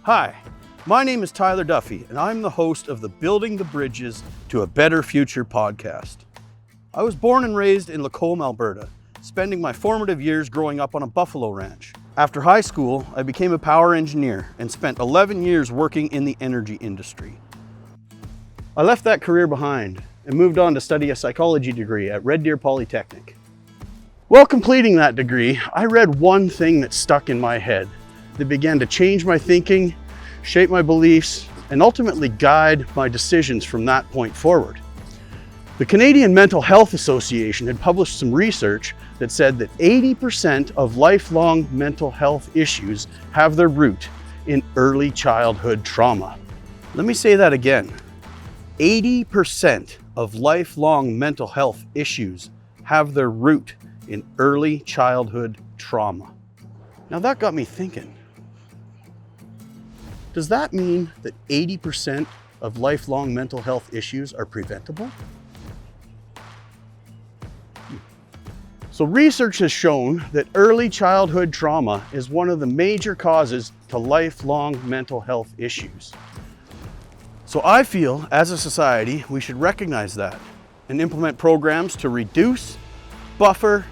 Hi, my name is Tyler Duffy, and I'm the host of the Building the Bridges to a Better Future podcast. I was born and raised in Lacombe, Alberta, spending my formative years growing up on a buffalo ranch. After high school, I became a power engineer and spent 11 years working in the energy industry. I left that career behind and moved on to study a psychology degree at Red Deer Polytechnic. While completing that degree, I read one thing that stuck in my head that began to change my thinking, shape my beliefs, and ultimately guide my decisions from that point forward. The Canadian Mental Health Association had published some research that said that 80% of lifelong mental health issues have their root in early childhood trauma. Let me say that again. 80% of lifelong mental health issues have their root in early childhood trauma. Now that got me thinking. Does that mean that 80% of lifelong mental health issues are preventable? So research has shown that early childhood trauma is one of the major causes to lifelong mental health issues. So I feel, as a society, we should recognize that and implement programs to reduce, buffer,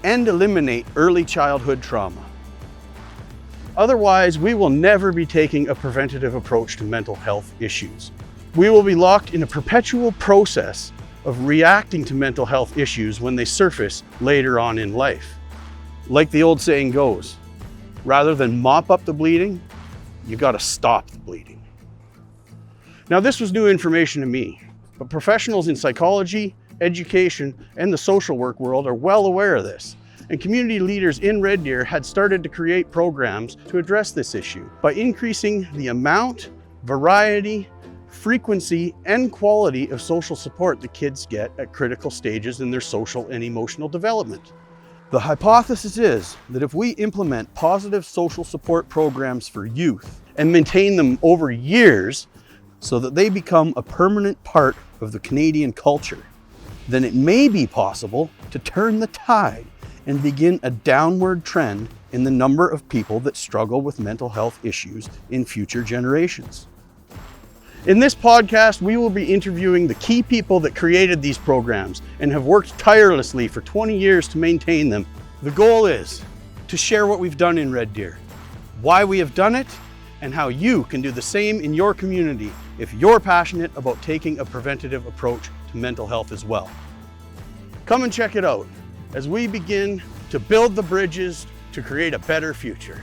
and eliminate early childhood trauma. Otherwise, we will never be taking a preventative approach to mental health issues. We will be locked in a perpetual process of reacting to mental health issues when they surface later on in life. Like the old saying goes, rather than mop up the bleeding, you gotta stop the bleeding. Now, this was new information to me, but professionals in psychology, education, and the social work world are well aware of this. And community leaders in Red Deer had started to create programs to address this issue by increasing the amount, variety, frequency, and quality of social support the kids get at critical stages in their social and emotional development. The hypothesis is that if we implement positive social support programs for youth and maintain them over years so that they become a permanent part of the Canadian culture, then it may be possible to turn the tide and begin a downward trend in the number of people that struggle with mental health issues in future generations. In this podcast, we will be interviewing the key people that created these programs and have worked tirelessly for 20 years to maintain them. The goal is to share what we've done in Red Deer, why we have done it, and how you can do the same in your community if you're passionate about taking a preventative approach to mental health as well. Come and check it out as we begin to build the bridges to create a better future.